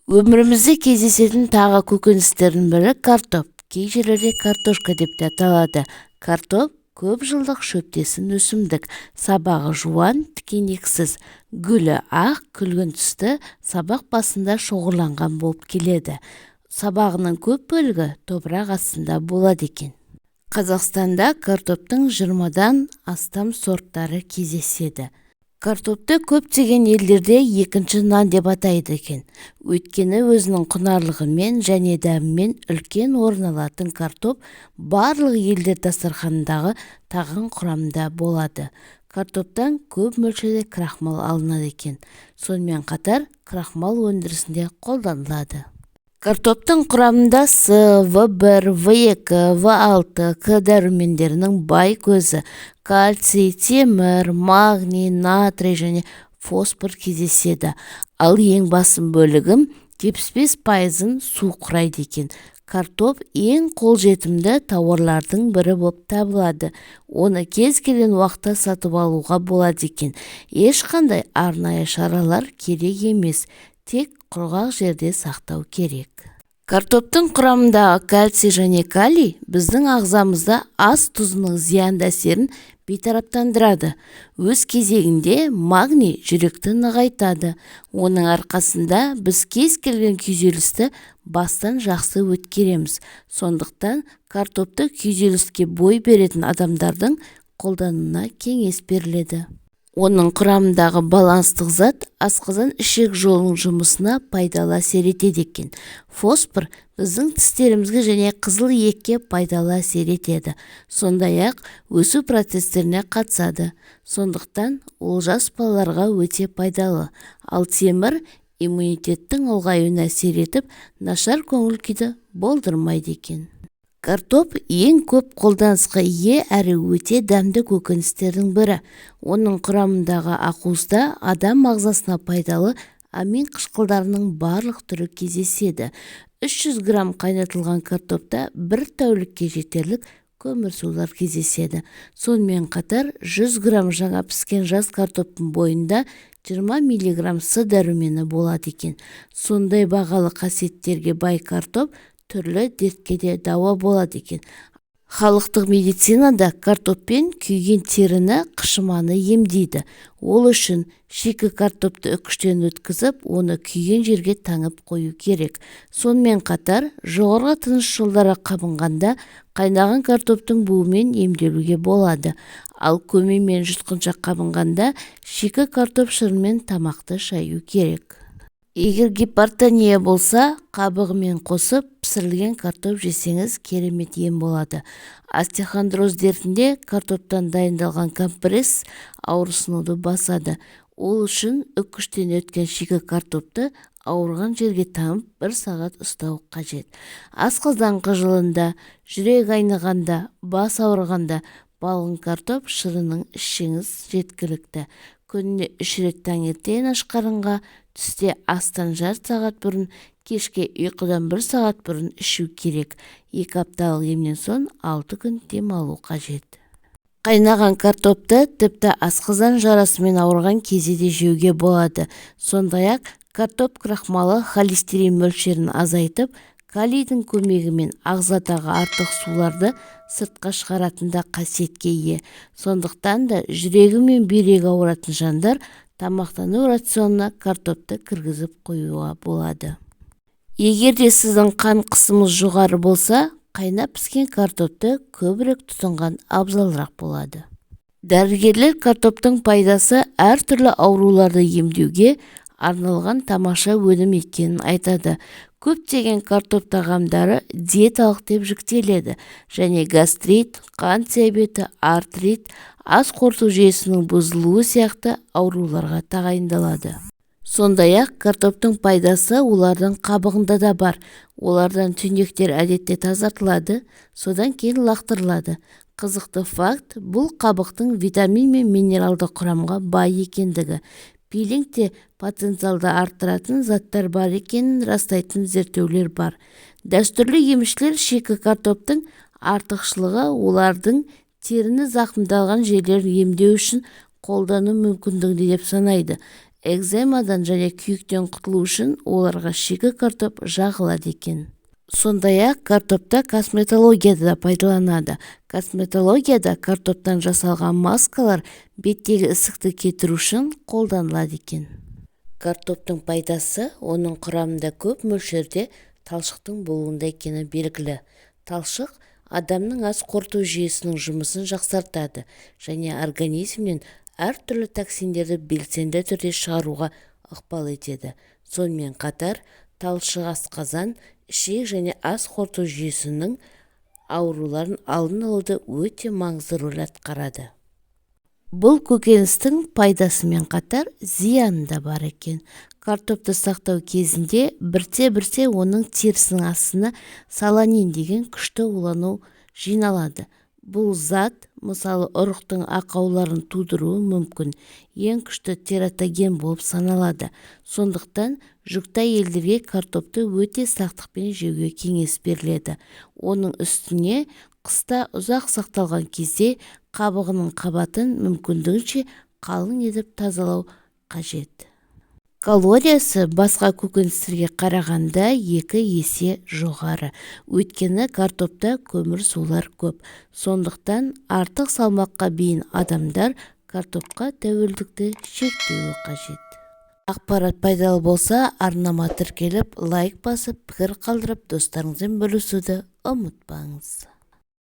Өмірімізде кездесетін тағы көкөністердің бірі картоп. Кей жерлерде картошка деп те аталады. Картоп көп жылдық шөптесін өсімдік. Сабағы жуан, тікенексіз. Гүлі ақ, күлгін түсті, сабақ басында шоғырланған болып келеді. Сабағының көп бөлігі топырақ астында болады екен. Қазақстанда картоптың 20-дан астам сорттары кездеседі. Картопты көптеген елдерде екінші нан деп атайды екен. Өйткені өзінің құнарлығымен және дәмімен үлкен орын алатын картоп барлық елдер дастарханындағы тағам құрамында болады. Картоптан көп мөлшерде крахмал алынады екен. Сонымен қатар крахмал өндірісінде қолданылады. Картоптың құрамында С, В1, В2, В6, К дәрумендерінің бай көзі, кальций, темір, магний, натрий және фосфор кездеседі. Ал ең басым бөлігім 75% су құрайды екен. Картоп ең қолжетімді тауарлардың бірі болып табылады. Оны кез келген уақытта сатып алуға болады екен. Ешқандай арнайы шаралар керек емес, тек құрғақ жерде сақтау керек. Картоптың құрамындағы кальций және калий біздің ағзамызда ас тұзының зиянды әсерін бейтараптандырады. Өз кезегінде магний жүректі нығайтады. Оның арқасында біз кез келген күйзелісті бастан жақсы өткереміз. Сондықтан картопты күйзеліске бой беретін адамдардың қолдануына кеңес беріледі. Оның құрамындағы баланстық зат асқазан ішек жолының жұмысына пайдалы әсер етеді екен. Фосфор біздің тістерімізге және қызыл етке пайдалы әсер етеді. Сондай-ақ өсу процестеріне қатысады. Сондықтан ол жас балаларға өте пайдалы. Ал темір иммунитеттің ұлғаюына әсер етіп, нашар көңіл күйді болдырмайды екен. Картоп ең көп қолданысқа ие әрі өте дәмді көкөністердің бірі. Оның құрамындағы ақуызда адам ағзасына пайдалы амин қышқылдарының барлық түрі кездеседі. 300 грамм қайнатылған картопта бір тәулікке жетерлік көмірсулар кездеседі. Сонымен қатар 100 грамм жаңа піскен жас картоптың бойында 20 миллиграмм С дәрумені болады екен. Сондай бағалы қасиеттерге бай картоп түрлі дертке де дауа болады екен. Халықтық медицинада картоппен күйген теріні, қышыманы емдейді. Ол үшін шикі картопты үкіштен өткізіп, оны күйген жерге таңып қою керек. Сонымен қатар, жоғарғы тыныс жолдары қабынғанда қайнаған картоптың буымен емделуге болады. Ал көмеймен жұтқыншақ қабынғанда шикі картоп шырымен тамақты шаю керек. Егер гипертония болса, қабығымен қосып пісірілген картоп жесеңіз керемет ем болады. Остеохондроз дертінде картоптан дайындалған компресс ауырсынуды басады. Ол үшін үкіштен өткен шикі картопты ауырған жерге таңып 1 сағат ұстау қажет. Асқазан қыжылында, жүрек айнығанда, бас ауырғанда балғын картоп шырының ішіңіз жеткілікті. Күніне 3 рет таңертең аш қарынға, түсте астан жарты сағат бұрын, кешке ұйқыдан 1 сағат бұрын ішу керек. 2 апталық емнен соң 6 күн демалу қажет. Қайнаған картопты тіпті асқазан жарасымен ауырған кезде де жеуге болады. Сондай-ақ картоп крахмалы холестерин мөлшерін азайтып, калийдің көмегімен ағзадағы артық суларды сыртқа шығаратында қасиетке ие. Сондықтан да жүрегі мен бүйрегі ауыратын жандар тамақтану рационына картопты кіргізіп қоюға болады. Егер де сіздің қан қысымыңыз жоғары болса, қайнап піскен картопты көбірек тұтынған абзалырақ болады. Дәрігерлер картоптың пайдасы әртүрлі ауруларды емдеуге арналған тамаша өнім екенін айтады. Көптеген картоп тағамдары диеталық деп жіктеледі және гастрит, қант диабеті, артрит, ас қорыту жүйесінің бұзылуы сияқты ауруларға тағайындалады. Сондай-ақ картоптың пайдасы олардың қабығында да бар. Олардан түйнектер әдетте тазартылады, содан кейін лақтырылады. Қызықты факт, бұл қабықтың витамин мен минералды құрамға бай екендігі. Пилингте потенциалды арттыратын заттар бар екенін растайтын зерттеулер бар. Дәстүрлі емшілер шикі картоптың артықшылығы олардың теріні зақымдалған жерлерін емдеу үшін қолдану мүмкіндігінде деп санайды. экземадан және күйіктен құтылу үшін оларға шикі картоп жағылады екен. Сондай-ақ картопта косметологияда да пайдаланады. Косметологияда картоптан жасалған маскалар беттегі ісікті кетіру үшін қолданылады екен. Картоптың пайдасы оның құрамында көп мөлшерде талшықтың болуында екені белгілі. Талшық адамның ас қорыту жүйесінің жұмысын жақсартады және организмнен әртүрлі токсиндерді белсенді түрде шығаруға ықпал етеді. Сонымен қатар талшық асқазан, ішек және ас қорыту жүйесінің ауруларын алдын алуда өте маңызды рөл атқарады. Бұл көкөністің пайдасымен қатар зияны да бар екен. Картопты сақтау кезінде бірте-бірте оның терісінің астына соланин деген күшті улану жиналады. Бұл зат, мысалы, ұрықтың ақауларын тудыруы мүмкін, ең күшті тератоген болып саналады. Сондықтан жүкті әйелдерге картопты өте сақтықпен жеуге кеңес беріледі. Оның үстіне қыста ұзақ сақталған кезде қабығының қабатын мүмкіндігінше қалың етіп тазалау қажет. Калориясы басқа көкөністерге қарағанда 2 есе жоғары. Өйткені картопта көмір-сулар көп. Сондықтан артық салмаққа бейім адамдар картопқа тәуелділікті шектеуі қажет. Ақпарат пайдалы болса, арнама тіркеліп, лайк басып, пікір қалдырып, достарыңызбен бөлісуді ұмытпаңыз.